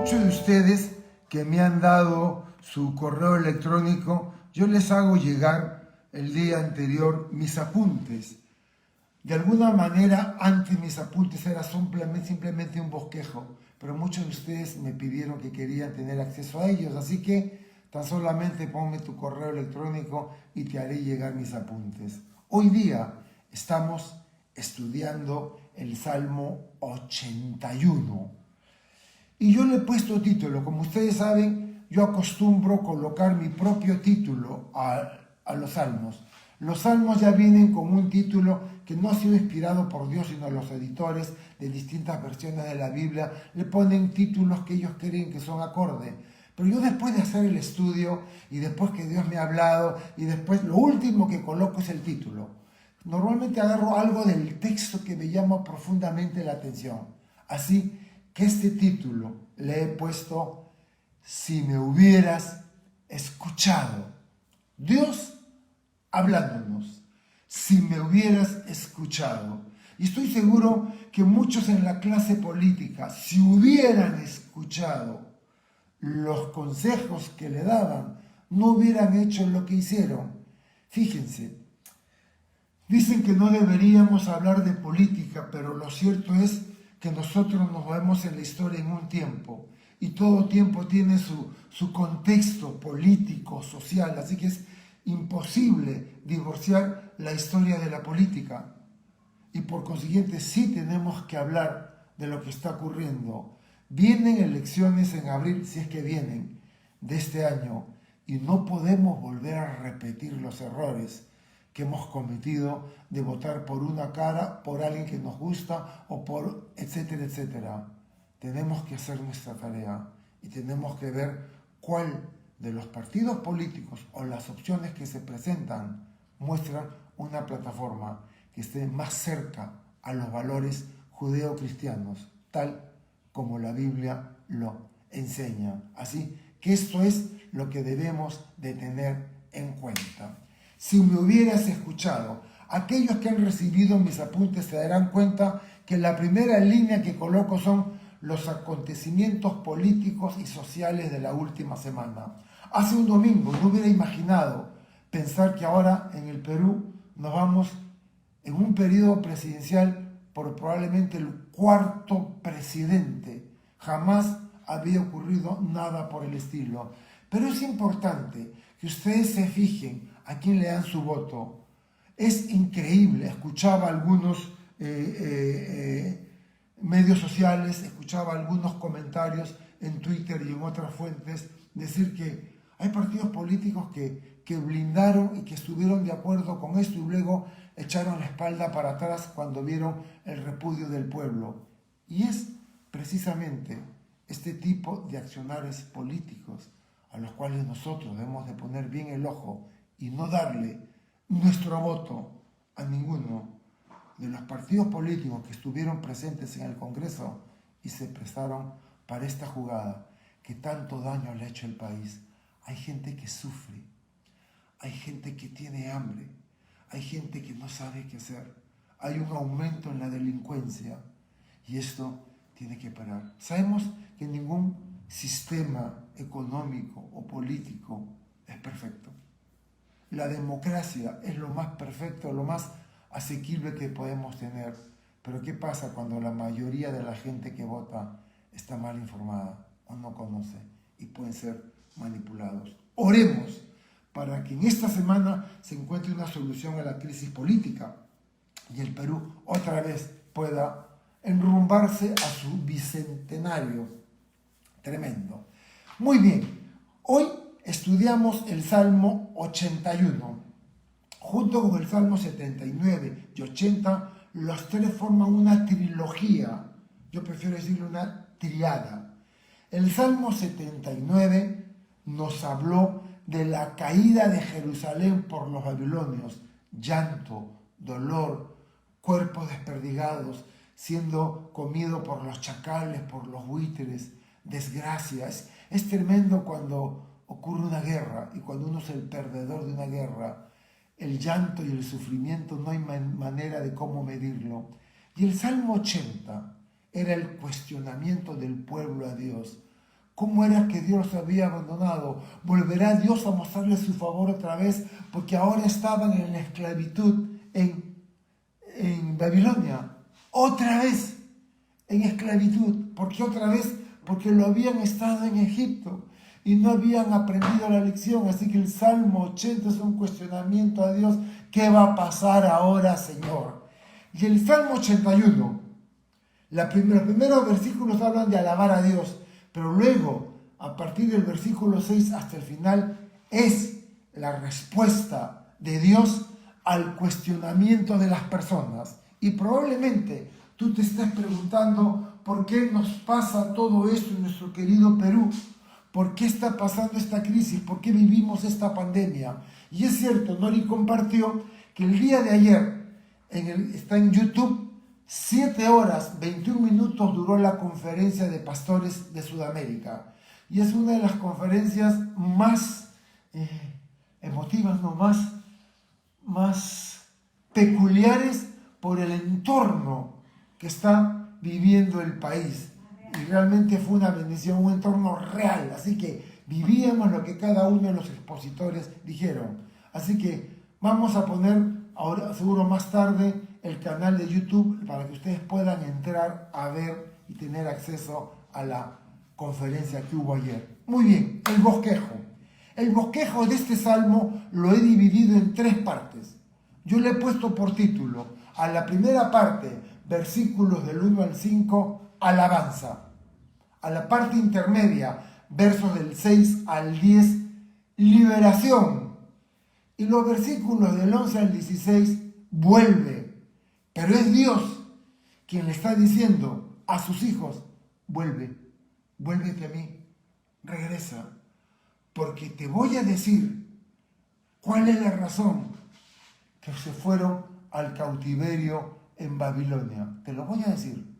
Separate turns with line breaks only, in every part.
muchos de ustedes que me han dado su correo electrónico, yo les hago llegar el día anterior mis apuntes. De alguna manera, antes mis apuntes eran simplemente un bosquejo, pero muchos de ustedes me pidieron que querían tener acceso a ellos, así que tan solamente ponme tu correo electrónico y te haré llegar mis apuntes. Hoy día estamos estudiando el Salmo 81. Y yo le he puesto título. Como ustedes saben, yo acostumbro colocar mi propio título a los salmos. Los salmos ya vienen con un título que no ha sido inspirado por Dios, sino los editores de distintas versiones de la Biblia le ponen títulos que ellos creen que son acorde. Pero yo después de hacer el estudio y después que Dios me ha hablado y después lo último que coloco es el título. Normalmente agarro algo del texto que me llama profundamente la atención. Así que este título le he puesto Si me hubieras escuchado. Dios hablándonos. Si me hubieras escuchado. Y estoy seguro que muchos en la clase política, si hubieran escuchado los consejos que le daban, no hubieran hecho lo que hicieron. Fíjense, dicen que no deberíamos hablar de política, pero lo cierto es que nosotros nos vemos en la historia en un tiempo y todo tiempo tiene su contexto político, social, así que es imposible divorciar la historia de la política y por consiguiente sí tenemos que hablar de lo que está ocurriendo. Vienen elecciones en abril, si es que vienen, de este año y no podemos volver a repetir los errores que hemos cometido de votar por una cara, por alguien que nos gusta o por etcétera, etcétera. Tenemos que hacer nuestra tarea y tenemos que ver cuál de los partidos políticos o las opciones que se presentan muestran una plataforma que esté más cerca a los valores judeo-cristianos, tal como la Biblia lo enseña. Así que esto es lo que debemos de tener en cuenta. Si me hubieras escuchado, aquellos que han recibido mis apuntes se darán cuenta que la primera línea que coloco son los acontecimientos políticos y sociales de la última semana. Hace un domingo no hubiera imaginado pensar que ahora en el Perú nos vamos en un periodo presidencial por probablemente el cuarto presidente. Jamás había ocurrido nada por el estilo. Pero es importante que ustedes se fijen a quién le dan su voto. Es increíble, escuchaba algunos medios sociales, escuchaba algunos comentarios en Twitter y en otras fuentes decir que hay partidos políticos que blindaron y que estuvieron de acuerdo con esto y luego echaron la espalda para atrás cuando vieron el repudio del pueblo. Y es precisamente este tipo de accionarios políticos a los cuales nosotros debemos de poner bien el ojo y no darle nuestro voto a ninguno de los partidos políticos que estuvieron presentes en el Congreso y se prestaron para esta jugada que tanto daño le ha hecho al país. Hay gente que sufre, hay gente que tiene hambre, hay gente que no sabe qué hacer, hay un aumento en la delincuencia y esto tiene que parar. Sabemos que ningún sistema económico o político es perfecto. La democracia es lo más perfecto, lo más asequible que podemos tener. Pero ¿qué pasa cuando la mayoría de la gente que vota está mal informada o no conoce y pueden ser manipulados? Oremos para que en esta semana se encuentre una solución a la crisis política y el Perú otra vez pueda enrumbarse a su bicentenario tremendo. Muy bien, hoy estudiamos el Salmo 81. Junto con el Salmo 79 y 80, los tres forman una trilogía. Yo prefiero decirle una triada. El Salmo 79 nos habló de la caída de Jerusalén por los babilonios. Llanto, dolor, cuerpos desperdigados, siendo comido por los chacales, por los buitres, desgracias. Es tremendo cuando ocurre una guerra y cuando uno es el perdedor de una guerra, el llanto y el sufrimiento no hay manera de cómo medirlo. Y el Salmo 80 era el cuestionamiento del pueblo a Dios. ¿Cómo era que Dios los había abandonado? ¿Volverá Dios a mostrarles su favor otra vez? Porque ahora estaban en la esclavitud en Babilonia. Otra vez en esclavitud. ¿Por qué otra vez? Porque lo habían estado en Egipto y no habían aprendido la lección. Así que el Salmo 80 es un cuestionamiento a Dios. ¿Qué va a pasar ahora, Señor? Y el Salmo 81, los primeros versículos hablan de alabar a Dios, pero luego, a partir del versículo 6 hasta el final, es la respuesta de Dios al cuestionamiento de las personas. Y probablemente tú te estés preguntando por qué nos pasa todo esto en nuestro querido Perú. ¿Por qué está pasando esta crisis? ¿Por qué vivimos esta pandemia? Y es cierto, Nori compartió que el día de ayer, está en YouTube, 7 horas, 21 minutos duró la conferencia de pastores de Sudamérica. Y es una de las conferencias más emotivas, no más peculiares por el entorno que está viviendo el país. Y realmente fue una bendición, un entorno real. Así que vivíamos lo que cada uno de los expositores dijeron. Así que vamos a poner, ahora seguro más tarde, el canal de YouTube para que ustedes puedan entrar a ver y tener acceso a la conferencia que hubo ayer. Muy bien, el bosquejo. El bosquejo de este salmo lo he dividido en 3 partes. Yo le he puesto por título a la primera parte, versículos del 1 al 5, alabanza. A la parte intermedia, versos del 6 al 10, liberación. Y los versículos del 11 al 16, vuelve. Pero es Dios quien le está diciendo a sus hijos, vuélvete a mí, regresa, porque te voy a decir cuál es la razón que se fueron al cautiverio en Babilonia. Te lo voy a decir.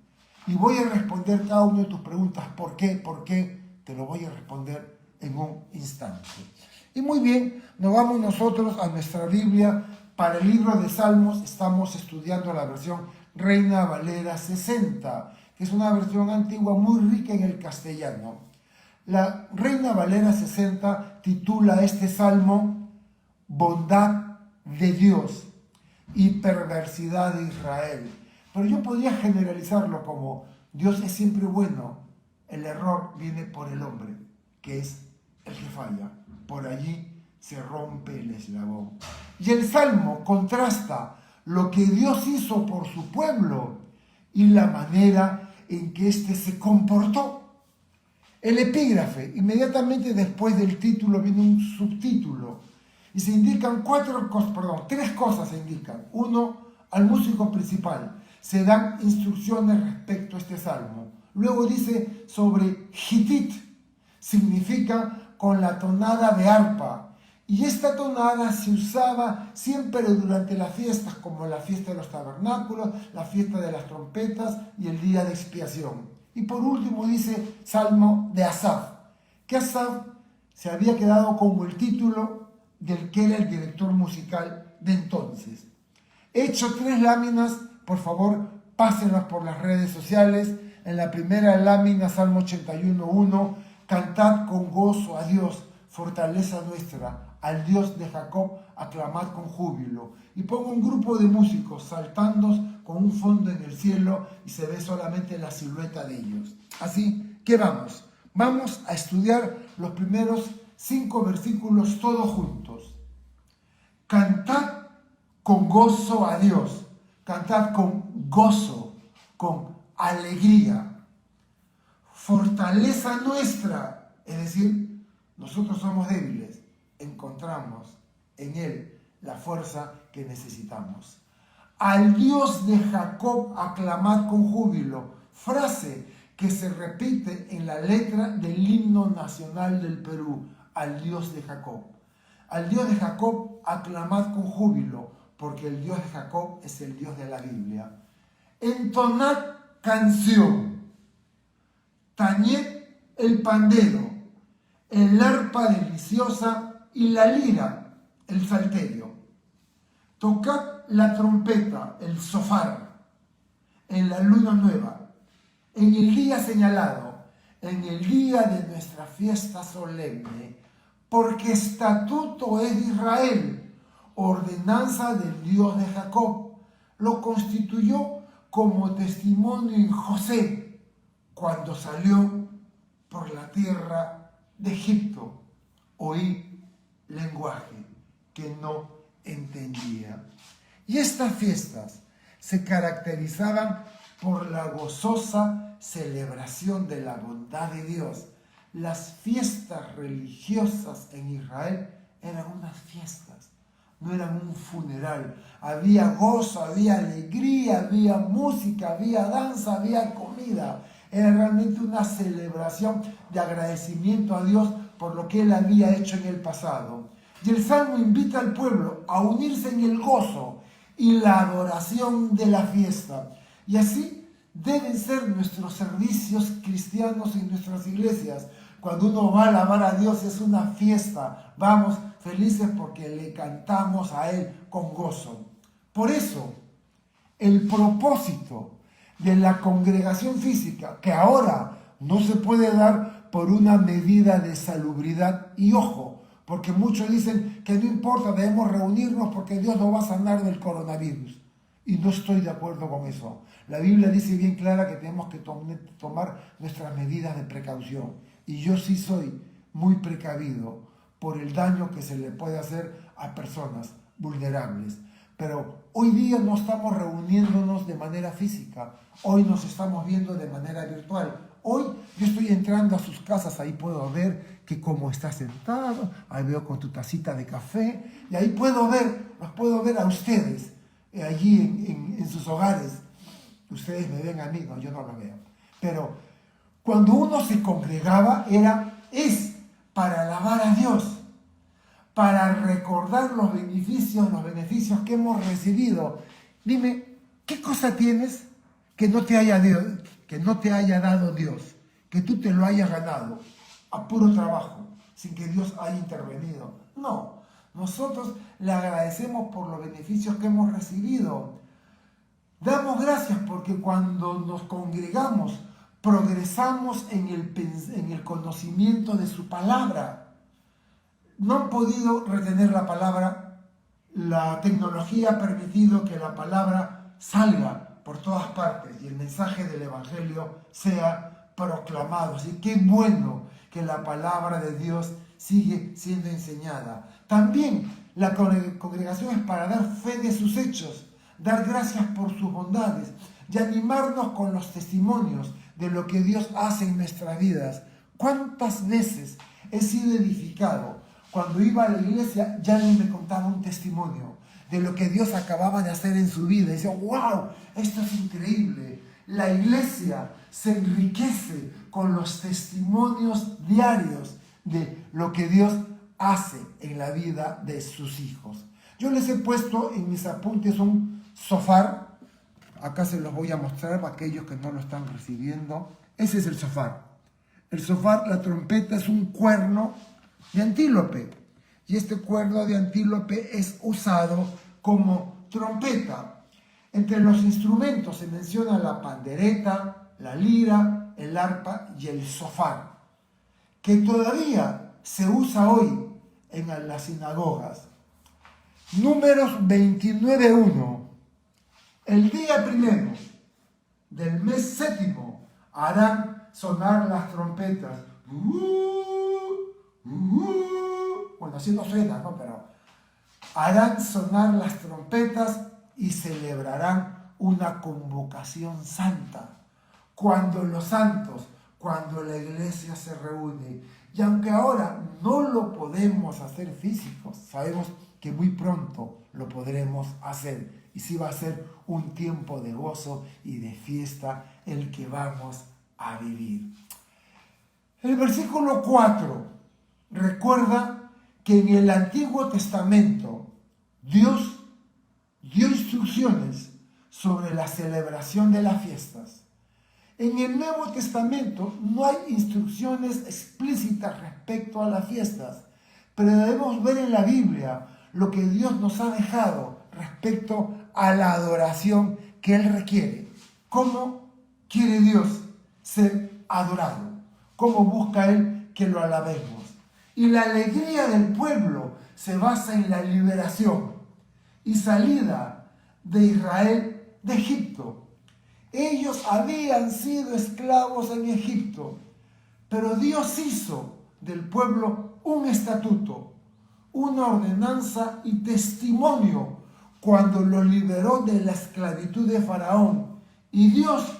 Y voy a responder cada una de tus preguntas. ¿Por qué? ¿Por qué? Te lo voy a responder en un instante. Y muy bien, nos vamos nosotros a nuestra Biblia. Para el libro de Salmos estamos estudiando la versión Reina Valera 60, que es una versión antigua muy rica en el castellano. La Reina Valera 60 titula este salmo Bondad de Dios y perversidad de Israel. Pero yo podría generalizarlo como Dios es siempre bueno, el error viene por el hombre, que es el que falla. Por allí se rompe el eslabón. Y el Salmo contrasta lo que Dios hizo por su pueblo y la manera en que éste se comportó. El epígrafe, inmediatamente después del título viene un subtítulo y se indican 3 cosas se indican. 1, al músico principal se dan instrucciones respecto a este salmo. Luego dice sobre Hitit, significa con la tonada de arpa. Y esta tonada se usaba siempre durante las fiestas, como la fiesta de los tabernáculos, la fiesta de las trompetas y el día de expiación. Y por último dice Salmo de Asaf, que Asaf se había quedado como el título del que era el director musical de entonces. He hecho 3 láminas, por favor, pásenlas por las redes sociales. En la primera lámina, Salmo 81:1, cantad con gozo a Dios, fortaleza nuestra, al Dios de Jacob, aclamad con júbilo. Y pongo un grupo de músicos saltando con un fondo en el cielo y se ve solamente la silueta de ellos. Así que vamos a estudiar los primeros 5 versículos todos juntos. Cantad con gozo a Dios, cantad con gozo, con alegría. Fortaleza nuestra, es decir, nosotros somos débiles, encontramos en Él la fuerza que necesitamos. Al Dios de Jacob aclamad con júbilo, frase que se repite en la letra del himno nacional del Perú, al Dios de Jacob. Al Dios de Jacob aclamad con júbilo, porque el Dios de Jacob es el Dios de la Biblia. Entonad canción, tañed el pandero, el arpa deliciosa y la lira, el salterio. Tocad la trompeta, el zofar, en la luna nueva, en el día señalado, en el día de nuestra fiesta solemne, porque estatuto es de Israel, ordenanza del Dios de Jacob. Lo constituyó como testimonio en José, cuando salió por la tierra de Egipto. Oí lenguaje que no entendía. Y estas fiestas se caracterizaban por la gozosa celebración de la bondad de Dios. Las fiestas religiosas en Israel eran unas fiestas, no eran un funeral. Había gozo, había alegría, había música, había danza, había comida. Era realmente una celebración de agradecimiento a Dios por lo que Él había hecho en el pasado. Y el Salmo invita al pueblo a unirse en el gozo y la adoración de la fiesta. Y así deben ser nuestros servicios cristianos en nuestras iglesias. Cuando uno va a alabar a Dios es una fiesta. Vamos felices porque le cantamos a Él con gozo. Por eso, el propósito de la congregación física, que ahora no se puede dar por una medida de salubridad, y ojo, porque muchos dicen que no importa, debemos reunirnos porque Dios nos va a sanar del coronavirus. Y no estoy de acuerdo con eso. La Biblia dice bien clara que tenemos que tomar nuestras medidas de precaución. Y yo sí soy muy precavido por el daño que se le puede hacer a personas vulnerables. Pero hoy día no estamos reuniéndonos de manera física. Hoy nos estamos viendo de manera virtual. Hoy yo estoy entrando a sus casas, ahí puedo ver que como está sentado, ahí veo con tu tacita de café, y ahí los puedo ver a ustedes, allí en sus hogares. Ustedes me ven a mí, no, yo no lo veo. Pero cuando uno se congregaba es para alabar a Dios, para recordar los beneficios que hemos recibido. Dime, ¿qué cosa tienes que no te haya dado Dios? Que tú te lo hayas ganado a puro trabajo, sin que Dios haya intervenido. No, nosotros le agradecemos por los beneficios que hemos recibido. Damos gracias porque cuando nos congregamos, progresamos en el conocimiento de su palabra. No han podido retener la palabra. La tecnología ha permitido que la palabra salga por todas partes y el mensaje del Evangelio sea proclamado. Así que qué bueno que la palabra de Dios sigue siendo enseñada. También la congregación es para dar fe de sus hechos, dar gracias por sus bondades y animarnos con los testimonios de lo que Dios hace en nuestras vidas. ¿Cuántas veces he sido edificado? Cuando iba a la iglesia, ya me contaba un testimonio de lo que Dios acababa de hacer en su vida. Y decía, wow, esto es increíble. La iglesia se enriquece con los testimonios diarios de lo que Dios hace en la vida de sus hijos. Yo les he puesto en mis apuntes un sofá. Acá se los voy a mostrar para aquellos que no lo están recibiendo. Ese es el sofá. El sofá, la trompeta, es un cuerno de antílope, y este cuerno de antílope es usado como trompeta. Entre los instrumentos se menciona la pandereta, la lira, el arpa y el sofá, que todavía se usa hoy en las sinagogas. Números 29:1. El día primero del mes séptimo harán sonar las trompetas. Bueno, así no suena, ¿no? Pero harán sonar las trompetas y celebrarán una convocación santa. Cuando los santos, cuando la iglesia se reúne. Y aunque ahora no lo podemos hacer físicos, sabemos que muy pronto lo podremos hacer. Y sí va a ser un tiempo de gozo y de fiesta el que vamos a vivir. El versículo 4 recuerda que en el Antiguo Testamento Dios dio instrucciones sobre la celebración de las fiestas. En el Nuevo Testamento no hay instrucciones explícitas respecto a las fiestas, pero debemos ver en la Biblia lo que Dios nos ha dejado respecto a la adoración que Él requiere. ¿Cómo quiere Dios ser adorado? cómo busca Él que lo alabemos. Y la alegría del pueblo se basa en la liberación y salida de Israel de Egipto. Ellos habían sido esclavos en Egipto, pero Dios hizo del pueblo un estatuto, una ordenanza y testimonio cuando lo liberó de la esclavitud de Faraón. Y Dios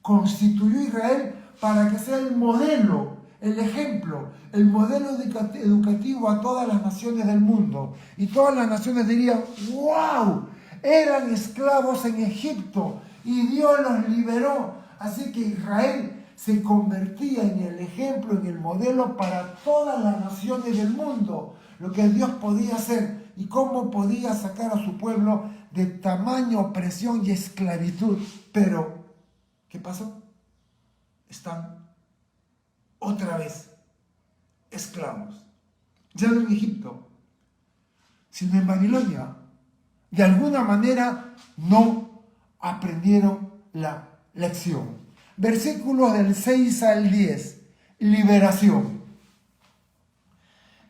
constituyó a Israel para que sea el modelo, el ejemplo, el modelo educativo a todas las naciones del mundo. Y todas las naciones dirían: ¡wow! Eran esclavos en Egipto y Dios los liberó. Así que Israel se convertía en el ejemplo, en el modelo para todas las naciones del mundo. Lo que Dios podía hacer y cómo podía sacar a su pueblo de tamaña opresión y esclavitud. Pero, ¿qué pasó? Están otra vez esclavos. Ya no en Egipto, sino en Babilonia. De alguna manera no aprendieron la lección. Versículos del 6 al 10. Liberación.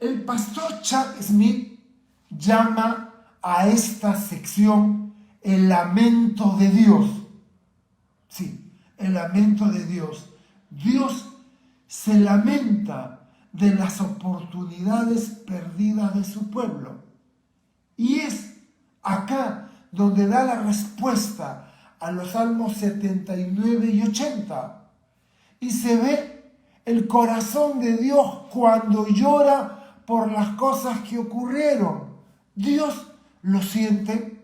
El pastor Chuck Smith llama a esta sección el lamento de Dios. Sí, el lamento de Dios. Dios se lamenta de las oportunidades perdidas de su pueblo. Y es acá donde da la respuesta a los Salmos 79 y 80. Y se ve el corazón de Dios cuando llora por las cosas que ocurrieron. Dios lo siente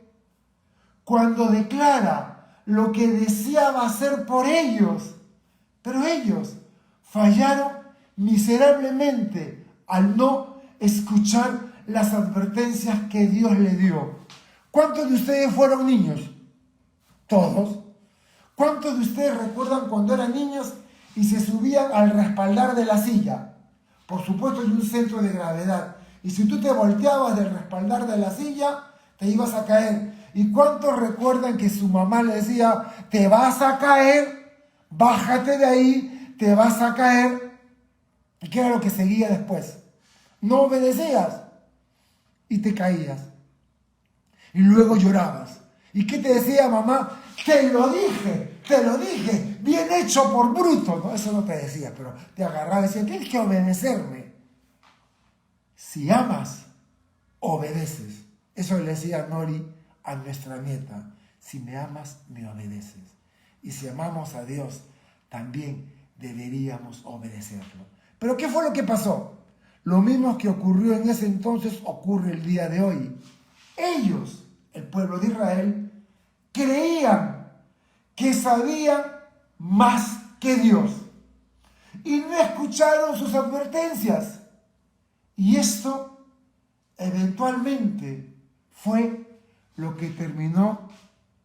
cuando declara lo que deseaba hacer por ellos. Pero ellos fallaron miserablemente al no escuchar las advertencias que Dios le dio. ¿Cuántos de ustedes fueron niños? Todos. ¿Cuántos de ustedes recuerdan cuando eran niños y se subían al respaldar de la silla? Por supuesto, hay un centro de gravedad. Y si tú te volteabas del respaldar de la silla, te ibas a caer. ¿Y cuántos recuerdan que su mamá le decía: te vas a caer, bájate de ahí, te vas a caer? ¿Y qué era lo que seguía después? No obedecías y te caías. Y luego llorabas. ¿Y qué te decía mamá? Te lo dije, bien hecho por bruto. No, eso no te decía, pero te agarraba y decía: tienes que obedecerme. Si amas, obedeces. Eso le decía Nori a nuestra nieta: si me amas, me obedeces. Y si amamos a Dios, también deberíamos obedecerlo. Pero ¿qué fue lo que pasó? Lo mismo que ocurrió en ese entonces ocurre el día de hoy. Ellos, el pueblo de Israel, creían que sabían más que Dios y no escucharon sus advertencias. Y esto eventualmente fue lo que terminó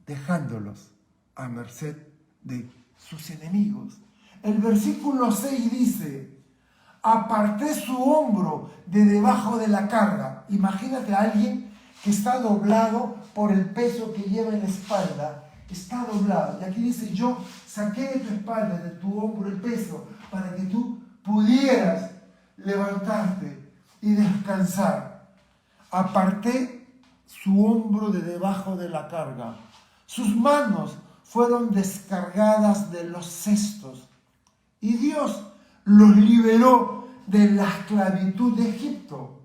dejándolos a merced de sus enemigos. El versículo 6 dice: aparté su hombro de debajo de la carga. Imagínate a alguien que está doblado por el peso que lleva en la espalda. Está doblado. Y aquí dice: yo saqué de tu espalda, de tu hombro, el peso para que tú pudieras levantarte y descansar. Aparté su hombro de debajo de la carga. Sus manos fueron descargadas de los cestos. Y Dios los liberó de la esclavitud de Egipto.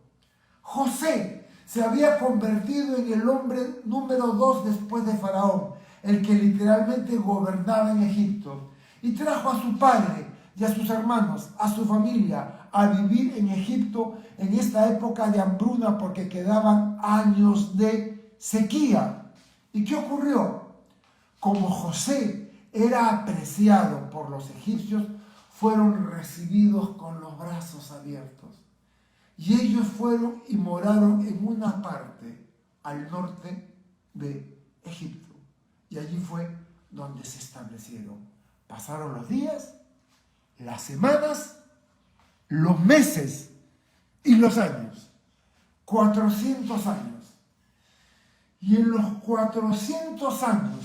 José se había convertido en el hombre número 2 después de Faraón, el que literalmente gobernaba en Egipto. Y trajo a su padre y a sus hermanos, a su familia, a vivir en Egipto en esta época de hambruna, porque quedaban años de sequía. ¿Y qué ocurrió? Como José era apreciado por los egipcios, fueron recibidos con los brazos abiertos. Y ellos fueron y moraron en una parte al norte de Egipto. Y allí fue donde se establecieron. Pasaron los días, las semanas, los meses y los años. 400 años. Y en los 400 años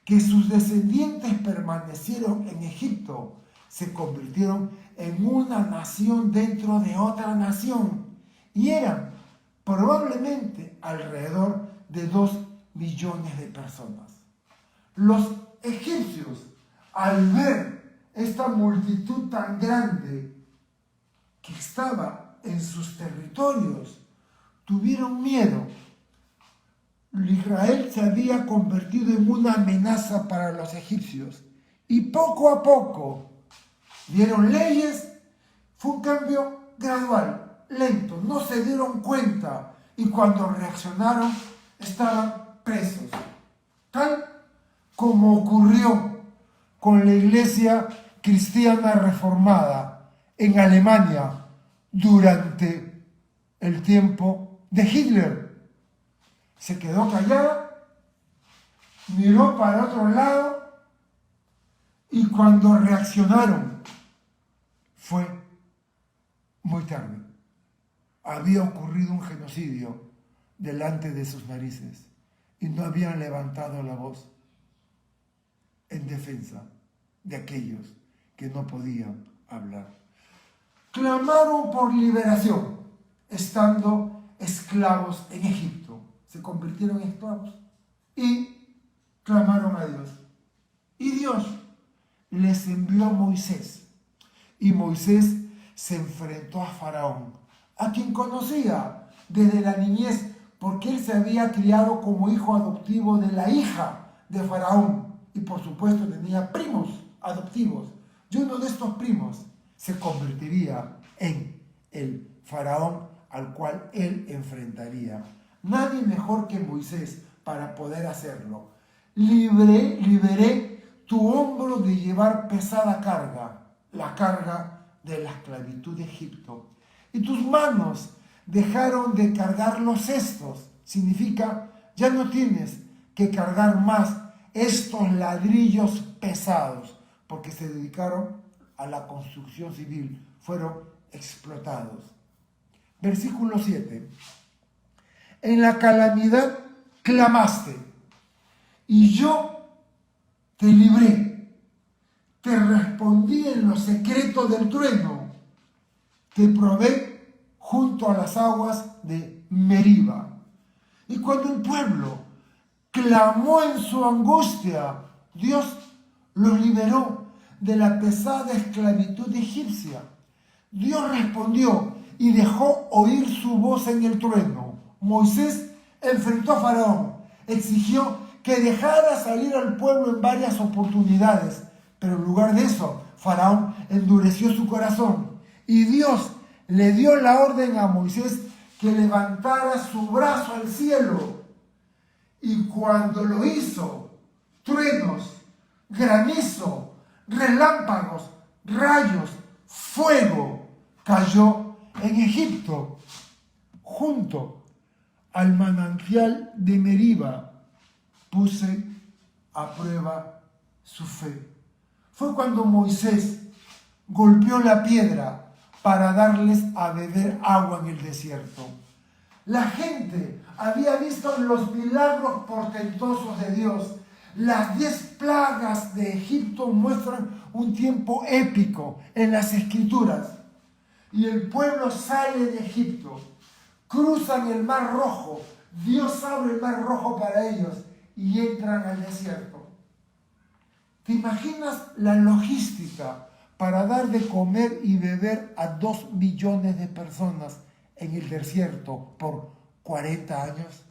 que sus descendientes permanecieron en Egipto, se convirtieron en una nación dentro de otra nación y eran probablemente alrededor de 2 millones de personas. Los egipcios, al ver esta multitud tan grande que estaba en sus territorios, tuvieron miedo. Israel se había convertido en una amenaza para los egipcios y poco a poco dieron leyes. Fue un cambio gradual, lento, no se dieron cuenta y cuando reaccionaron estaban presos, tal como ocurrió con la iglesia cristiana reformada en Alemania durante el tiempo de Hitler. Se quedó callada, miró para otro lado y cuando reaccionaron fue muy tarde. Había ocurrido un genocidio delante de sus narices y no habían levantado la voz en defensa de aquellos que no podían hablar. Clamaron por liberación, estando esclavos en Egipto. Se convirtieron en esclavos y clamaron a Dios. Y Dios les envió a Moisés. Y Moisés se enfrentó a Faraón, a quien conocía desde la niñez, porque él se había criado como hijo adoptivo de la hija de Faraón. Y por supuesto tenía primos adoptivos. Y uno de estos primos se convertiría en el Faraón al cual él enfrentaría. Nadie mejor que Moisés para poder hacerlo. Liberé tu hombro de llevar pesada carga, la carga de la esclavitud de Egipto. Y tus manos dejaron de cargar los cestos. Significa, ya no tienes que cargar más estos ladrillos pesados, porque se dedicaron a la construcción civil, fueron explotados. Versículo 7. En la calamidad clamaste, y yo te libré. Te respondí en lo secreto del trueno. Te probé junto a las aguas de Meriba. Y cuando el pueblo clamó en su angustia, Dios los liberó de la pesada esclavitud egipcia. Dios respondió y dejó oír su voz en el trueno. Moisés enfrentó a Faraón, exigió que dejara salir al pueblo en varias oportunidades, pero en lugar de eso, Faraón endureció su corazón y Dios le dio la orden a Moisés que levantara su brazo al cielo. Y cuando lo hizo, truenos, granizo, relámpagos, rayos, fuego cayó en Egipto, junto al manantial de Meriba. Puse a prueba su fe. Fue cuando Moisés golpeó la piedra para darles a beber agua en el desierto. La gente había visto los milagros portentosos de Dios. Las 10 plagas de Egipto muestran un tiempo épico en las Escrituras. Y el pueblo sale de Egipto, cruzan el Mar Rojo, Dios abre el Mar Rojo para ellos y entran al desierto. ¿Te imaginas la logística para dar de comer y beber a 2 millones de personas en el desierto por 40 años?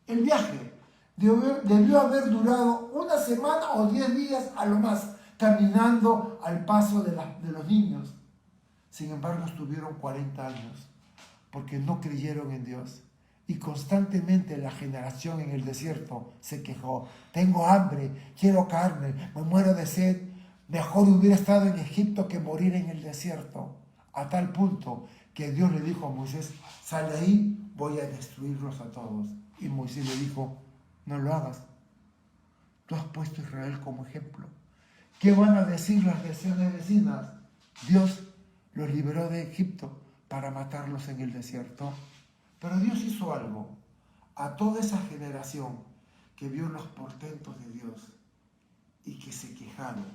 El viaje debió haber durado una semana o 10 días a lo más, caminando al paso de los niños. Sin embargo, estuvieron 40 años porque no creyeron en Dios. Y constantemente la generación en el desierto se quejó. Tengo hambre, quiero carne, me muero de sed. Mejor hubiera estado en Egipto que morir en el desierto. A tal punto que Dios le dijo a Moisés, sal de ahí, voy a destruirlos a todos. Y Moisés le dijo, no lo hagas. Tú has puesto a Israel como ejemplo. ¿Qué van a decir las naciones vecinas? Dios los liberó de Egipto para matarlos en el desierto. Pero Dios hizo algo a toda esa generación que vio los portentos de Dios y que se quejaron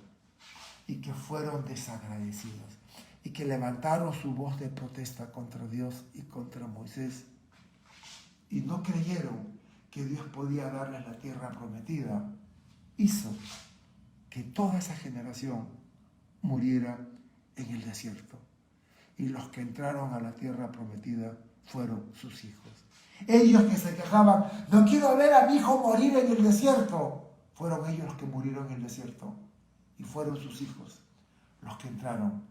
y que fueron desagradecidos y que levantaron su voz de protesta contra Dios y contra Moisés y no creyeron que Dios podía darles la tierra prometida, hizo que toda esa generación muriera en el desierto. Y los que entraron a la tierra prometida fueron sus hijos. Ellos que se quejaban, no quiero ver a mi hijo morir en el desierto, fueron ellos los que murieron en el desierto. Y fueron sus hijos los que entraron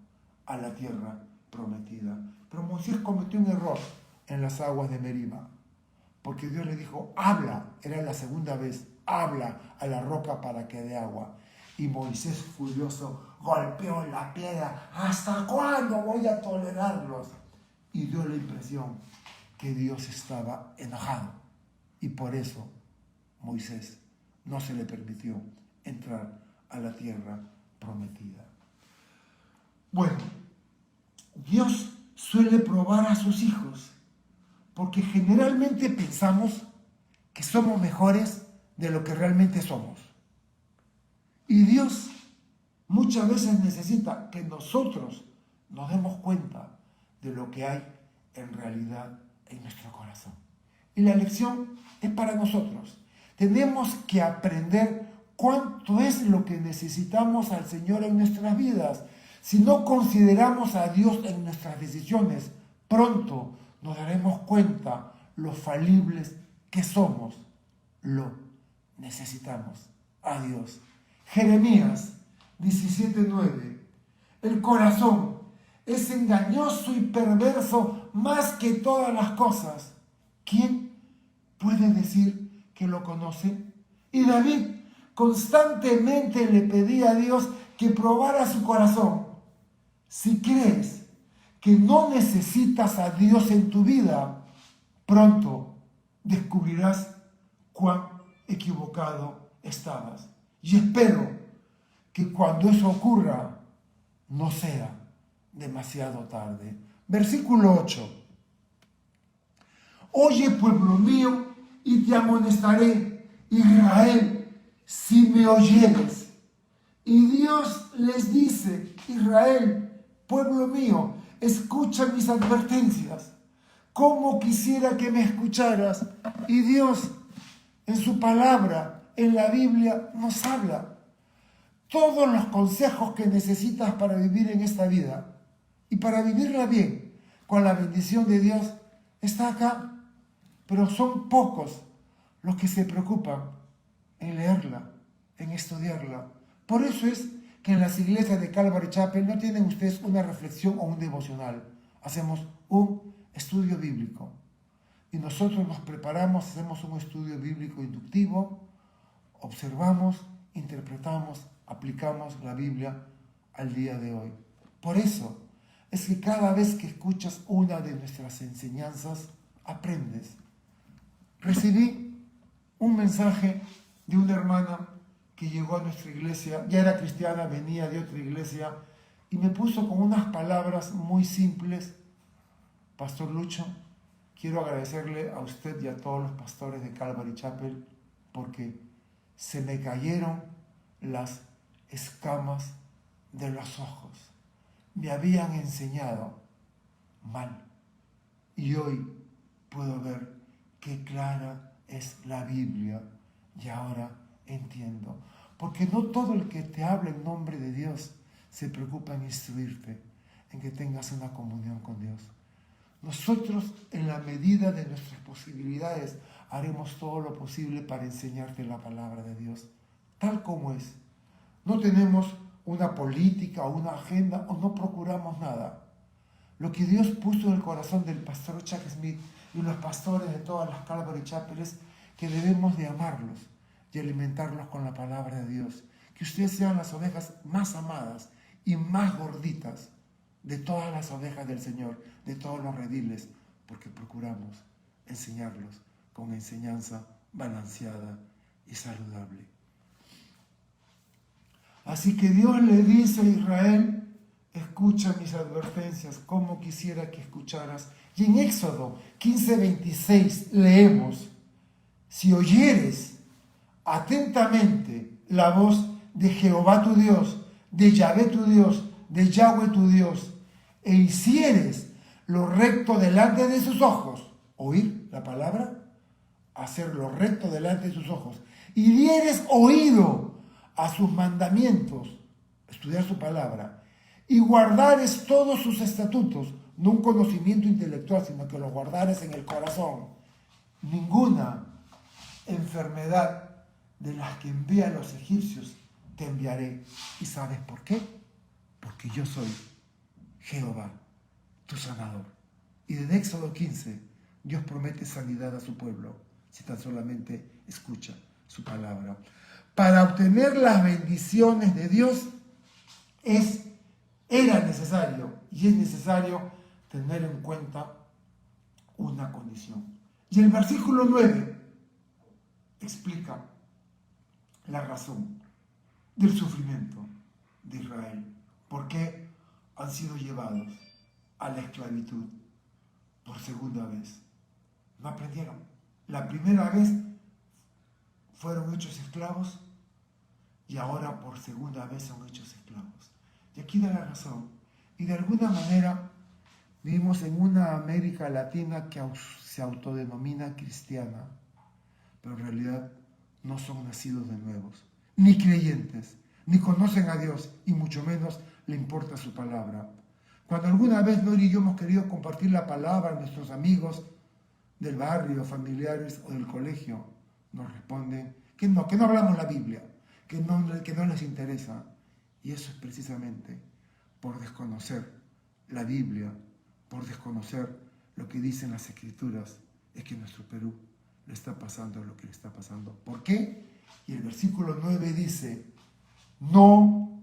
a la tierra prometida. Pero Moisés cometió un error en las aguas de Meriba, porque Dios le dijo, habla, era la segunda vez, habla a la roca para que dé agua. Y Moisés, furioso, golpeó la piedra. ¿Hasta cuándo voy a tolerarlos? Y dio la impresión que Dios estaba enojado. Y por eso Moisés no se le permitió entrar a la tierra prometida. Bueno, Dios suele probar a sus hijos porque generalmente pensamos que somos mejores de lo que realmente somos. Y Dios muchas veces necesita que nosotros nos demos cuenta de lo que hay en realidad en nuestro corazón. Y la lección es para nosotros. Tenemos que aprender cuánto es lo que necesitamos al Señor en nuestras vidas. Si no consideramos a Dios en nuestras decisiones, pronto nos daremos cuenta lo falibles que somos. Lo necesitamos a Dios. Jeremías 17:9. El corazón es engañoso y perverso más que todas las cosas. ¿Quién puede decir que lo conoce? Y David constantemente le pedía a Dios que probara su corazón. Si crees que no necesitas a Dios en tu vida, pronto descubrirás cuán equivocado estabas. Y espero que cuando eso ocurra, no sea demasiado tarde. Versículo 8. Oye, pueblo mío, y te amonestaré, Israel, si me oyeres. Y Dios les dice, Israel, pueblo mío, escucha mis advertencias. ¿Cómo quisiera que me escucharas? Y Dios, en su palabra, en la Biblia, nos habla todos los consejos que necesitas para vivir en esta vida y para vivirla bien, con la bendición de Dios, está acá. Pero son pocos los que se preocupan en leerla, en estudiarla. Por eso es que en las iglesias de Calvary Chapel no tienen ustedes una reflexión o un devocional. Hacemos un estudio bíblico. Y nosotros nos preparamos, hacemos un estudio bíblico inductivo, observamos, interpretamos, aplicamos la Biblia al día de hoy. Por eso es que cada vez que escuchas una de nuestras enseñanzas, aprendes. Recibí un mensaje de una hermana que llegó a nuestra iglesia, ya era cristiana, venía de otra iglesia, y me puso con unas palabras muy simples. Pastor Lucho, quiero agradecerle a usted y a todos los pastores de Calvary Chapel porque se me cayeron las escamas de los ojos. Me habían enseñado mal y hoy puedo ver qué clara es la Biblia y ahora entiendo. Porque no todo el que te habla en nombre de Dios se preocupa en instruirte, en que tengas una comunión con Dios. Nosotros, en la medida de nuestras posibilidades, haremos todo lo posible para enseñarte la palabra de Dios, tal como es. No tenemos una política o una agenda o no procuramos nada. Lo que Dios puso en el corazón del pastor Chuck Smith y los pastores de todas las Calvary Chapel es que debemos de amarlos y alimentarlos con la palabra de Dios. Que ustedes sean las ovejas más amadas y más gorditas de todas las ovejas del Señor, de todos los rediles, porque procuramos enseñarlos con enseñanza balanceada y saludable. Así que Dios le dice a Israel, escucha mis advertencias, como quisiera que escucharas. Y en Éxodo 15:26 leemos, si oyeres atentamente la voz de Jehová tu Dios, de Yahvé tu Dios, de Yahweh tu Dios, e hicieres lo recto delante de sus ojos, oír la palabra, hacer lo recto delante de sus ojos, y dieres oído a sus mandamientos, estudiar su palabra, y guardares todos sus estatutos, no un conocimiento intelectual, sino que los guardares en el corazón. Ninguna enfermedad de las que envía a los egipcios te enviaré. ¿Y sabes por qué? Porque yo soy Jehová, tu sanador. Y desde Éxodo 15, Dios promete sanidad a su pueblo, si tan solamente escucha su palabra. Para obtener las bendiciones de Dios era necesario y es necesario tener en cuenta una condición. Y el versículo 9 explica la razón del sufrimiento de Israel. ¿Por qué han sido llevados a la esclavitud por segunda vez? No aprendieron. La primera vez fueron hechos esclavos y ahora por segunda vez son hechos esclavos. Y aquí da la razón. Y de alguna manera vivimos en una América Latina que se autodenomina cristiana, pero en realidad no son nacidos de nuevos, ni creyentes, ni conocen a Dios, y mucho menos le importa su palabra. Cuando alguna vez Nori y yo hemos querido compartir la palabra a nuestros amigos del barrio, familiares o del colegio, nos responden que no hablamos la Biblia, que no les interesa. Y eso es precisamente por desconocer la Biblia, por desconocer lo que dicen las Escrituras, es que nuestro Perú le está pasando lo que le está pasando. ¿Por qué? Y el versículo 9 dice, no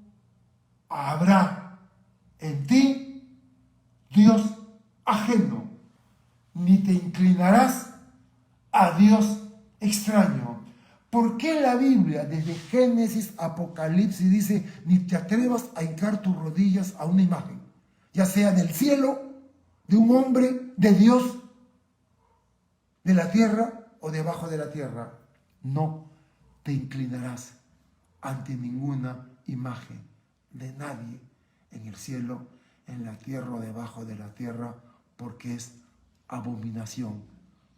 habrá en ti Dios ajeno, ni te inclinarás a Dios extraño. ¿Por qué la Biblia, desde Génesis, Apocalipsis, dice, ni te atrevas a hincar tus rodillas a una imagen, ya sea del cielo, de un hombre, de Dios, de la tierra o debajo de la tierra? No te inclinarás ante ninguna imagen de nadie en el cielo, en la tierra o debajo de la tierra, porque es abominación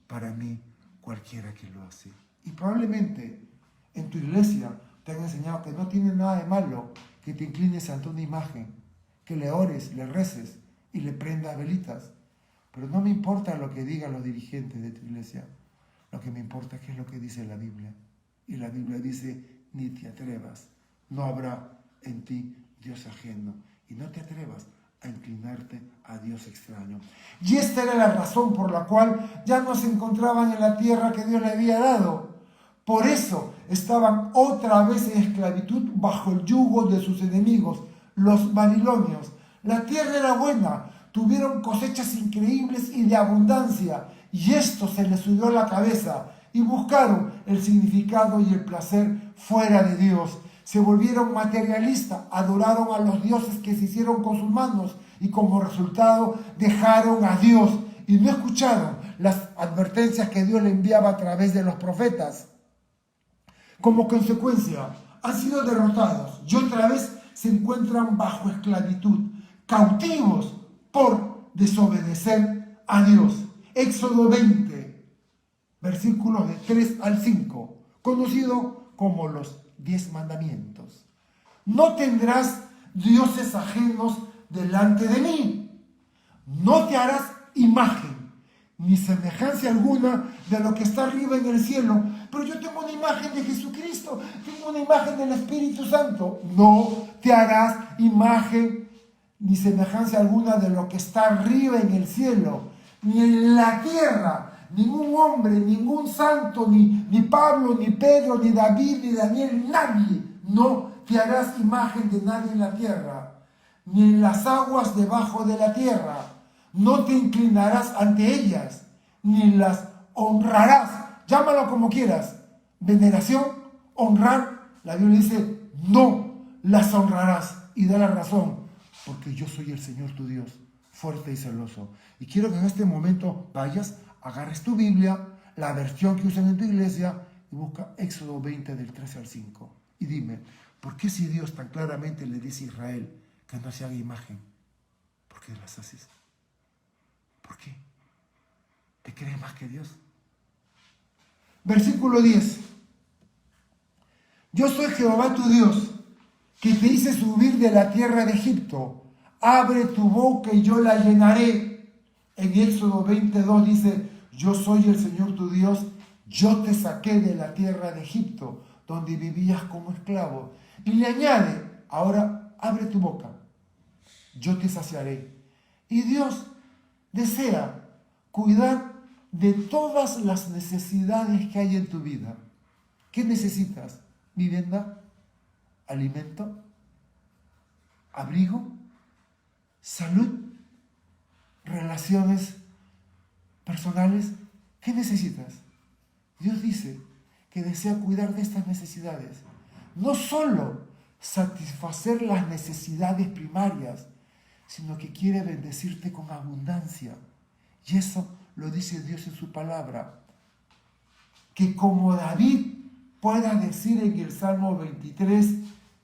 para mí cualquiera que lo hace. Y probablemente en tu iglesia te han enseñado que no tiene nada de malo que te inclines ante una imagen, que le ores, le reces y le prendas velitas. Pero no me importa lo que digan los dirigentes de tu iglesia. Lo que me importa es qué es lo que dice la Biblia. Y la Biblia dice, ni te atrevas. No habrá en ti Dios ajeno. Y no te atrevas a inclinarte a Dios extraño. Y esta era la razón por la cual ya no se encontraban en la tierra que Dios le había dado. Por eso estaban otra vez en esclavitud bajo el yugo de sus enemigos, los babilonios. La tierra era buena, tuvieron cosechas increíbles y de abundancia, y esto se les subió a la cabeza, y buscaron el significado y el placer fuera de Dios. Se volvieron materialistas, adoraron a los dioses que se hicieron con sus manos, y como resultado dejaron a Dios, y no escucharon las advertencias que Dios le enviaba a través de los profetas. Como consecuencia, han sido derrotados, y otra vez se encuentran bajo esclavitud, cautivos por desobedecer a Dios. Éxodo 20, versículos de 3 al 5, conocido como los 10 mandamientos. No tendrás dioses ajenos delante de mí. No te harás imagen, ni semejanza alguna de lo que está arriba en el cielo. Pero yo tengo una imagen de Jesucristo, tengo una imagen del Espíritu Santo. No te harás imagen ni semejanza alguna de lo que está arriba en el cielo, ni en la tierra. Ningún hombre, ningún santo, ni Pablo, ni Pedro, ni David, ni Daniel, nadie. No te harás imagen de nadie en la tierra, ni en las aguas debajo de la tierra. No te inclinarás ante ellas, ni las honrarás. Llámalo como quieras. Veneración, honrar. La Biblia dice, no las honrarás. Y da la razón, porque yo soy el Señor tu Dios, fuerte y celoso. Y quiero que en este momento vayas, agarres tu Biblia, la versión que usan en tu iglesia, y busca Éxodo 20 del 13 al 5. Y dime, ¿Por qué si Dios tan claramente le dice a Israel que no se haga imagen? ¿Por qué las haces? ¿Por qué? ¿Te crees más que Dios? Versículo 10. Yo soy Jehová tu Dios, que te hice subir de la tierra de Egipto. Abre tu boca y yo la llenaré. En Éxodo 22 dice, yo soy el Señor tu Dios, yo te saqué de la tierra de Egipto, donde vivías como esclavo. Y le añade, ahora abre tu boca, yo te saciaré. Y Dios desea cuidar de todas las necesidades que hay en tu vida. ¿Qué necesitas? Vivienda, alimento, abrigo, salud, relaciones personales. ¿Qué necesitas? Dios dice que desea cuidar de estas necesidades. No solo satisfacer las necesidades primarias, sino que quiere bendecirte con abundancia. Y eso lo dice Dios en su palabra. Que como David pueda decir en el Salmo 23,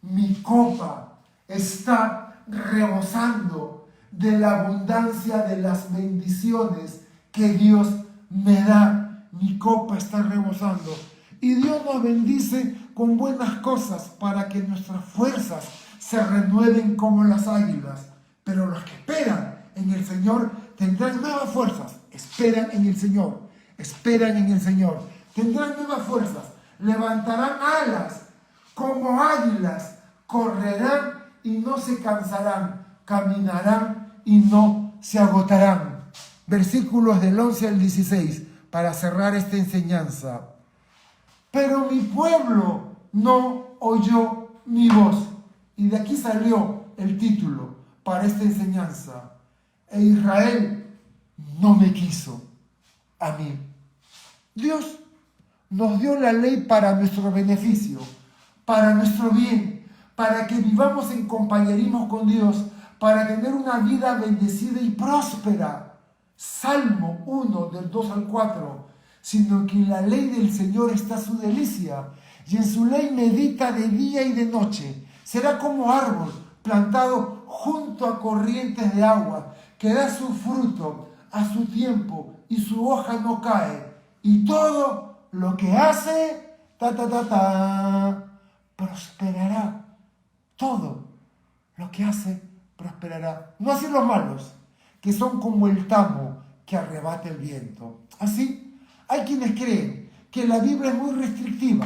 mi copa está rebosando de la abundancia de las bendiciones que Dios me da. Mi copa está rebosando. Y Dios nos bendice con buenas cosas para que nuestras fuerzas se renueven como las águilas. Pero los que esperan en el Señor tendrán nuevas fuerzas. Esperan en el Señor. Esperan en el Señor. Tendrán nuevas fuerzas. Levantarán alas como águilas. Correrán y no se cansarán. Caminarán y no se agotarán. Versículos del 11 al 16 para cerrar esta enseñanza. Pero mi pueblo no oyó mi voz. Y de aquí salió el título para esta enseñanza. E Israel no me quiso a mí. Dios nos dio la ley para nuestro beneficio, para nuestro bien, para que vivamos en compañerismo con Dios, para tener una vida bendecida y próspera. Salmo 1, del 2 al 4. Sino que en la ley del Señor está su delicia, y en su ley medita de día y de noche. Será como árbol plantado junto a corrientes de agua, que da su fruto a su tiempo, y su hoja no cae. Y todo lo que hace, prosperará. Todo lo que hace, prosperará. No así los malos, que son como el tamo que arrebata el viento. Así, hay quienes creen que la Biblia es muy restrictiva.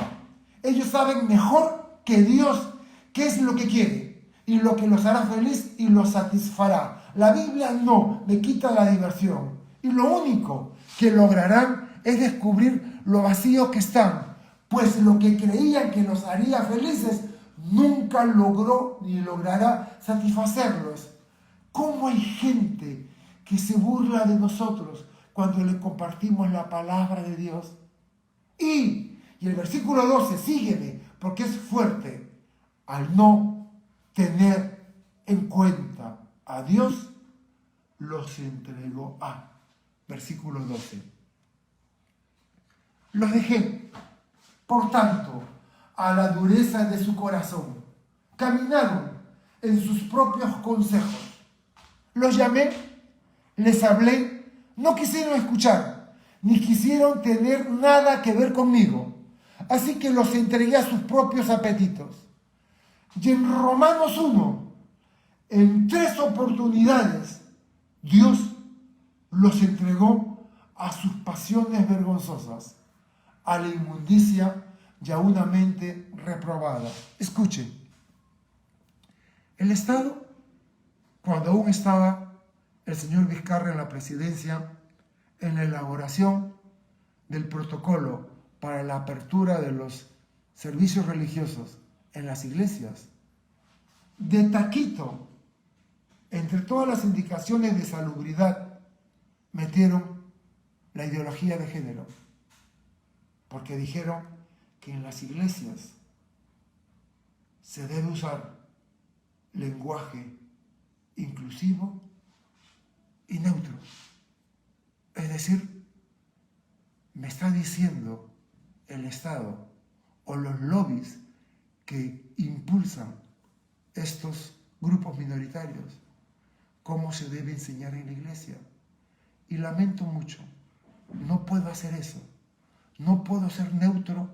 Ellos saben mejor que Dios qué es lo que quiere y lo que los hará feliz y los satisfará. La Biblia no, le quita la diversión. Y lo único que lograrán es descubrir lo vacíos que están, pues lo que creían que los haría felices nunca logró ni logrará satisfacerlos. ¿Cómo hay gente que se burla de nosotros cuando le compartimos la palabra de Dios? Y el versículo 12, sígueme, porque es fuerte. Al no tener en cuenta a Dios, los entregó a. Versículo 12. Los dejé, por tanto, a la dureza de su corazón. Caminaron en sus propios consejos. Los llamé, les hablé, no quisieron escuchar, ni quisieron tener nada que ver conmigo. Así que los entregué a sus propios apetitos. Y en Romanos 1, en 3 oportunidades, Dios los entregó a sus pasiones vergonzosas, a la inmundicia y a una mente reprobada. Escuchen, el Estado, cuando aún estaba el señor Vizcarra en la presidencia, en la elaboración del protocolo para la apertura de los servicios religiosos en las iglesias, de taquito, entre todas las indicaciones de salubridad, metieron la ideología de género, porque dijeron que en las iglesias se debe usar lenguaje inclusivo y neutro. Es decir, me está diciendo el Estado o los lobbies que que impulsan estos grupos minoritarios, cómo se debe enseñar en la iglesia. Y lamento mucho, no puedo hacer eso. No puedo ser neutro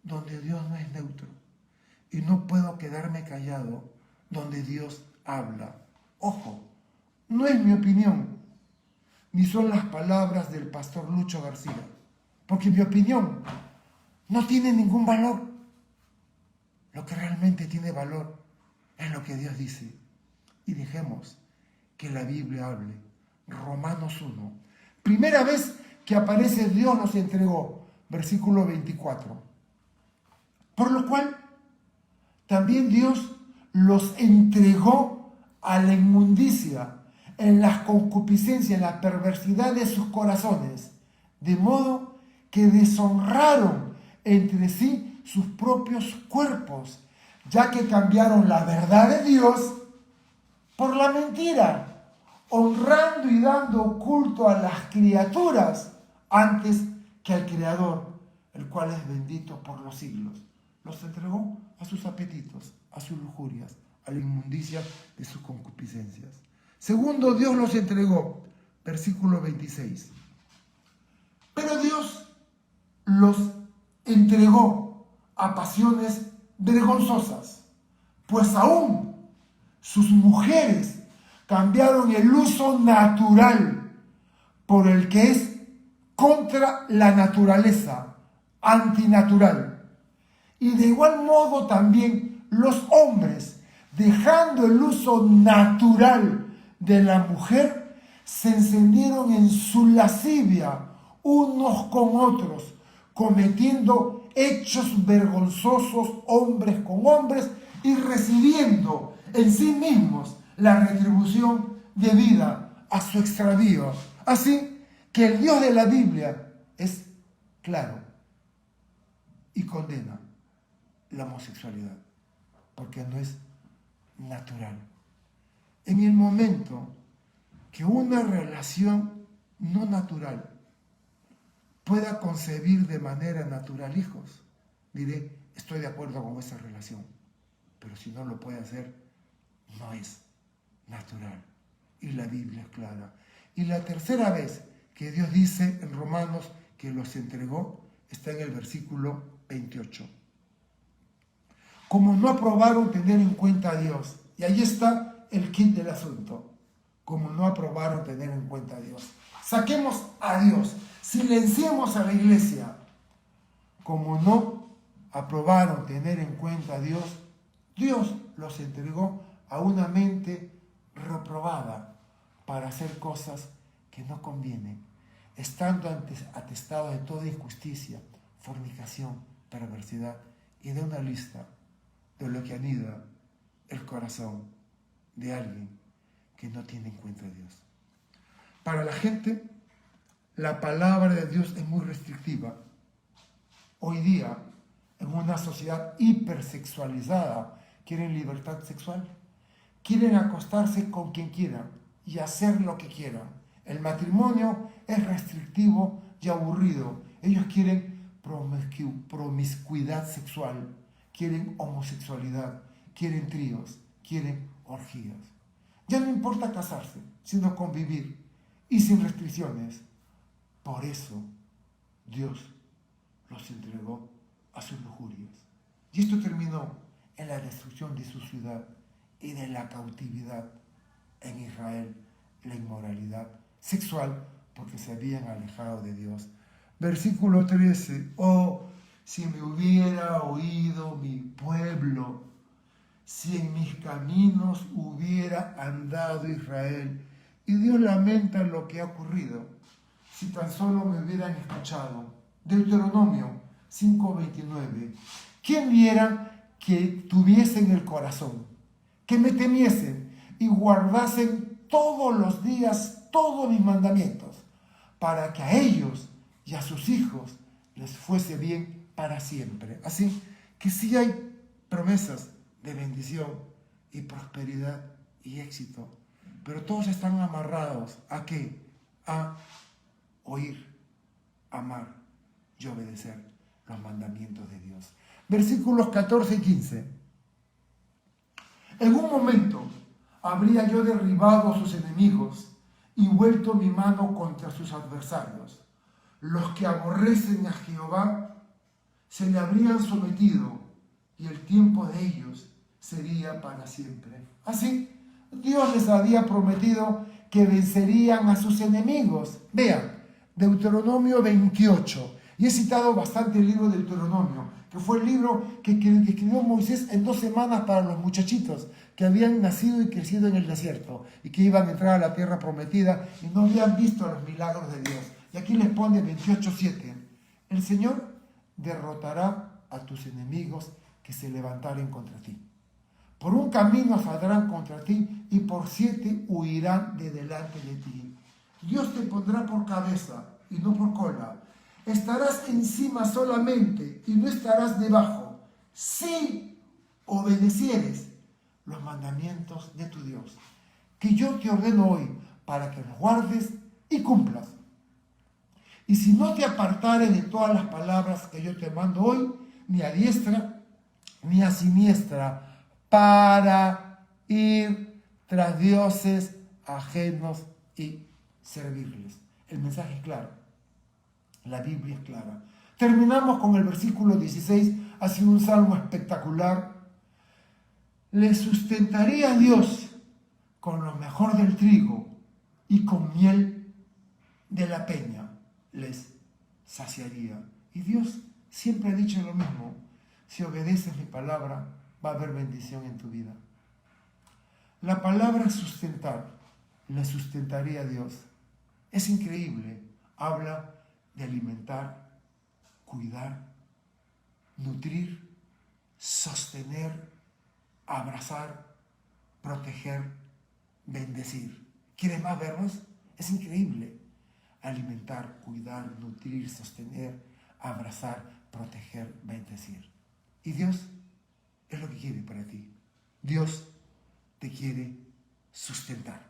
donde Dios no es neutro. Y no puedo quedarme callado donde Dios habla. Ojo, no es mi opinión, ni son las palabras del pastor Lucho García, porque mi opinión no tiene ningún valor. Lo que realmente tiene valor es lo que Dios dice. Y dejemos que la Biblia hable. Romanos 1. Primera vez que aparece Dios nos entregó. Versículo 24. Por lo cual, también Dios los entregó a la inmundicia, en las concupiscencias, en la perversidad de sus corazones, de modo que deshonraron entre sí sus propios cuerpos, ya que cambiaron la verdad de Dios por la mentira, honrando y dando culto a las criaturas antes que al Creador, el cual es bendito por los siglos. Los entregó a sus apetitos, a sus lujurias, a la inmundicia de sus concupiscencias. Segundo, Dios los entregó, versículo 26. Pero Dios los entregó a pasiones vergonzosas, pues aún sus mujeres cambiaron el uso natural por el que es contra la naturaleza, antinatural. Y de igual modo también los hombres, dejando el uso natural de la mujer, se encendieron en su lascivia unos con otros, cometiendo hechos vergonzosos hombres con hombres y recibiendo en sí mismos la retribución debida a su extravío. Así que el Dios de la Biblia es claro y condena la homosexualidad, porque no es natural. En el momento que una relación no natural pueda concebir de manera natural hijos, diré, estoy de acuerdo con esa relación, pero si no lo puede hacer, no es natural. Y la Biblia es clara. Y la tercera vez que Dios dice en Romanos que los entregó está en el versículo 28. Como no aprobaron tener en cuenta a Dios. Y ahí está el kit del asunto. Como no aprobaron tener en cuenta a Dios. Saquemos a Dios. Silenciemos a la iglesia. Como no aprobaron tener en cuenta a Dios, Dios los entregó a una mente reprobada para hacer cosas que no convienen, estando atestados de toda injusticia, fornicación, perversidad y de una lista de lo que anida el corazón de alguien que no tiene en cuenta a Dios. Para la gente, la palabra de Dios es muy restrictiva. Hoy día, en una sociedad hipersexualizada, quieren libertad sexual, quieren acostarse con quien quieran y hacer lo que quieran. El matrimonio es restrictivo y aburrido. Ellos quieren promiscuidad sexual, quieren homosexualidad, quieren tríos, quieren orgías. Ya no importa casarse, sino convivir y sin restricciones. Por eso Dios los entregó a sus lujurias. Y esto terminó en la destrucción de su ciudad y de la cautividad en Israel, la inmoralidad sexual, porque se habían alejado de Dios. Versículo 13. Oh, si me hubiera oído mi pueblo, si en mis caminos hubiera andado Israel. Y Dios lamenta lo que ha ocurrido. Si tan solo me hubieran escuchado. Deuteronomio 5:29. ¿Quién viera que tuviesen el corazón, que me temiesen y guardasen todos los días todos mis mandamientos, para que a ellos y a sus hijos les fuese bien para siempre? Así que sí hay promesas de bendición y prosperidad y éxito, pero todos están amarrados ¿a qué? A oír, amar y obedecer los mandamientos de Dios. Versículos 14 y 15. En un momento habría yo derribado a sus enemigos y vuelto mi mano contra sus adversarios. Los que aborrecen a Jehová se le habrían sometido y el tiempo de ellos sería para siempre. Así, Dios les había prometido que vencerían a sus enemigos. Vean, Deuteronomio 28. Y he citado bastante el libro de Deuteronomio, que fue el libro que escribió Moisés en 2 semanas para los muchachitos que habían nacido y crecido en el desierto y que iban a entrar a la tierra prometida y no habían visto los milagros de Dios. Y aquí les pone 28:7. El Señor derrotará a tus enemigos que se levantaren contra ti. Por un camino saldrán contra ti y por 7 huirán de delante de ti. Dios te pondrá por cabeza y no por cola. Estarás encima solamente y no estarás debajo, si obedecieres los mandamientos de tu Dios, que yo te ordeno hoy para que los guardes y cumplas. Y si no te apartares de todas las palabras que yo te mando hoy, ni a diestra ni a siniestra, para ir tras dioses ajenos y servirles. El mensaje es claro. La Biblia es clara. Terminamos con el versículo 16, ha sido un salmo espectacular. Le sustentaría a Dios con lo mejor del trigo y con miel de la peña les saciaría. Y Dios siempre ha dicho lo mismo: si obedeces mi palabra, va a haber bendición en tu vida. La palabra sustentar, le sustentaría a Dios. Es increíble. Habla de alimentar, cuidar, nutrir, sostener, abrazar, proteger, bendecir. ¿Quieres más verbos? Es increíble. Alimentar, cuidar, nutrir, sostener, abrazar, proteger, bendecir. Y Dios es lo que quiere para ti. Dios te quiere sustentar.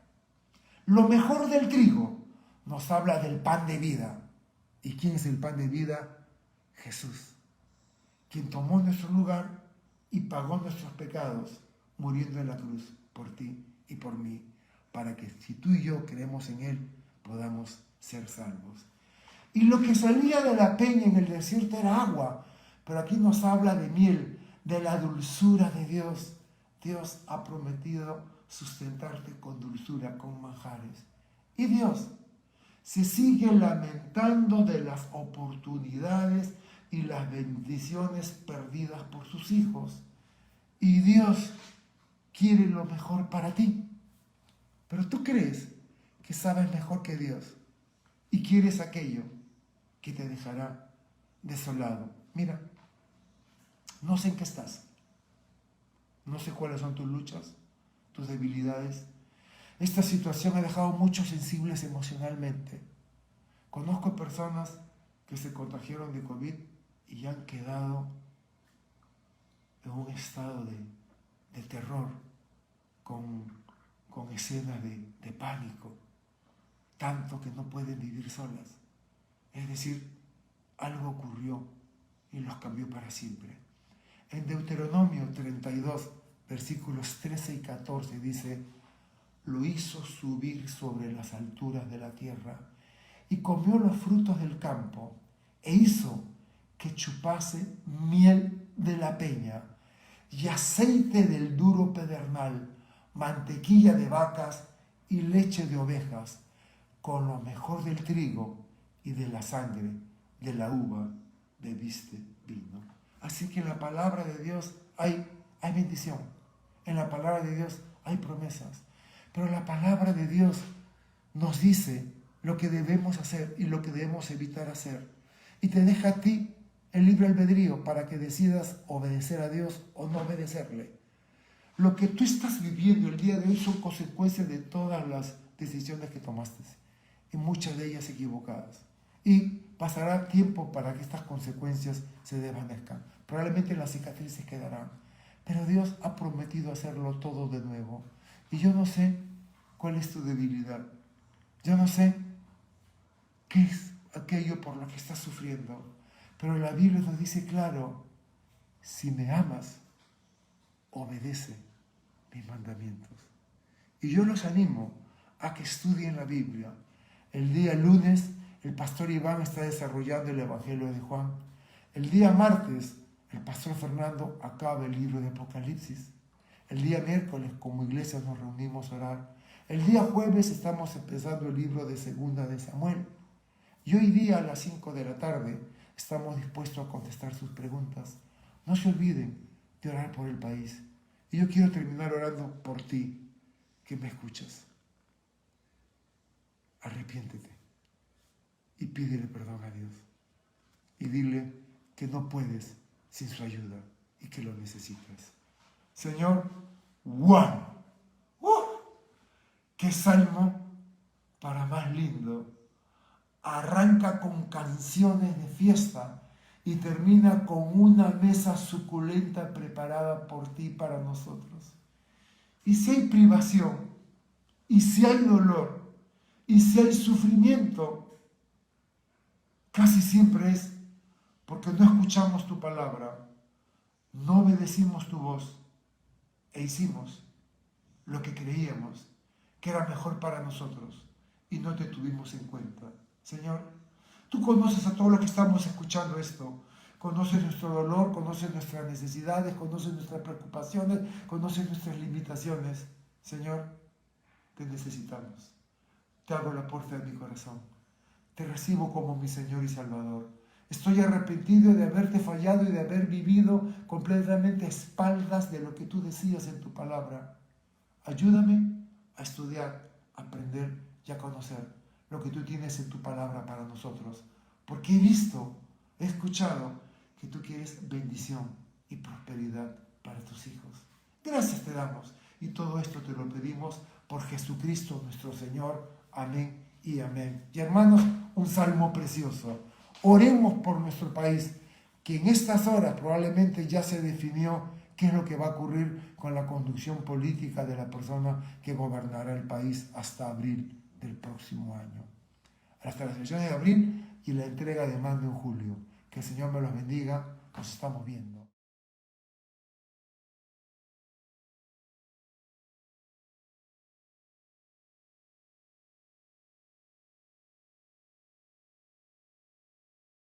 Lo mejor del trigo nos habla del pan de vida. ¿Y quién es el pan de vida? Jesús, quien tomó nuestro lugar y pagó nuestros pecados, muriendo en la cruz por ti y por mí, para que si tú y yo creemos en Él, podamos ser salvos. Y lo que salía de la peña en el desierto era agua, pero aquí nos habla de miel, de la dulzura de Dios. Dios ha prometido sustentarte con dulzura, con manjares. Y Dios se sigue lamentando de las oportunidades y las bendiciones perdidas por sus hijos. Y Dios quiere lo mejor para ti. Pero tú crees que sabes mejor que Dios y quieres aquello que te dejará desolado. Mira, no sé en qué estás. No sé cuáles son tus luchas, tus debilidades. Esta situación ha dejado muchos sensibles emocionalmente. Conozco personas que se contagiaron de COVID y han quedado en un estado de terror, con escenas de pánico, tanto que no pueden vivir solas. Es decir, algo ocurrió y los cambió para siempre. En Deuteronomio 32, versículos 13 y 14 dice: lo hizo subir sobre las alturas de la tierra y comió los frutos del campo e hizo que chupase miel de la peña y aceite del duro pedernal, mantequilla de vacas y leche de ovejas, con lo mejor del trigo y de la sangre de la uva bebiste vino. Así que en la palabra de Dios hay bendición. En la palabra de Dios hay promesas. Pero la palabra de Dios nos dice lo que debemos hacer y lo que debemos evitar hacer. Y te deja a ti el libre albedrío para que decidas obedecer a Dios o no obedecerle. Lo que tú estás viviendo el día de hoy son consecuencias de todas las decisiones que tomaste, y muchas de ellas equivocadas. Y pasará tiempo para que estas consecuencias se desvanezcan. Probablemente las cicatrices quedarán. Pero Dios ha prometido hacerlo todo de nuevo. Y yo no sé cuál es tu debilidad. Yo no sé qué es aquello por lo que estás sufriendo. Pero la Biblia nos dice claro: si me amas, obedece mis mandamientos. Y yo los animo a que estudien la Biblia. El día lunes, el pastor Iván está desarrollando el Evangelio de Juan. El día martes, el pastor Fernando acaba el libro de Apocalipsis. El día miércoles, como iglesia, nos reunimos a orar. El día jueves estamos empezando el libro de Segunda de Samuel. Y hoy día a las 5 de la tarde estamos dispuestos a contestar sus preguntas. No se olviden de orar por el país. Y yo quiero terminar orando por ti, que me escuchas. Arrepiéntete y pídele perdón a Dios. Y dile que no puedes sin su ayuda y que lo necesitas. Señor, ¡wow! ¡Qué salmo para más lindo! Arranca con canciones de fiesta y termina con una mesa suculenta preparada por ti para nosotros. Y si hay privación, y si hay dolor, y si hay sufrimiento, casi siempre es porque no escuchamos tu palabra, no obedecimos tu voz e hicimos lo que creíamos que era mejor para nosotros y no te tuvimos en cuenta. Señor, tú conoces a todos los que estamos escuchando esto. Conoces nuestro dolor, conoces nuestras necesidades, conoces nuestras preocupaciones, conoces nuestras limitaciones. Señor, te necesitamos. Te abro la puerta de mi corazón. Te recibo como mi Señor y Salvador. Estoy arrepentido de haberte fallado y de haber vivido completamente a espaldas de lo que tú decías en tu palabra. Ayúdame a estudiar, a aprender y a conocer lo que tú tienes en tu palabra para nosotros. Porque he visto, he escuchado que tú quieres bendición y prosperidad para tus hijos. Gracias te damos. Y todo esto te lo pedimos por Jesucristo nuestro Señor. Amén y amén. Y hermanos, un salmo precioso. Oremos por nuestro país, que en estas horas probablemente ya se definió qué es lo que va a ocurrir con la conducción política de la persona que gobernará el país hasta abril del próximo año. Hasta las elecciones de abril y la entrega de mando en julio. Que el Señor me los bendiga. Nos estamos viendo.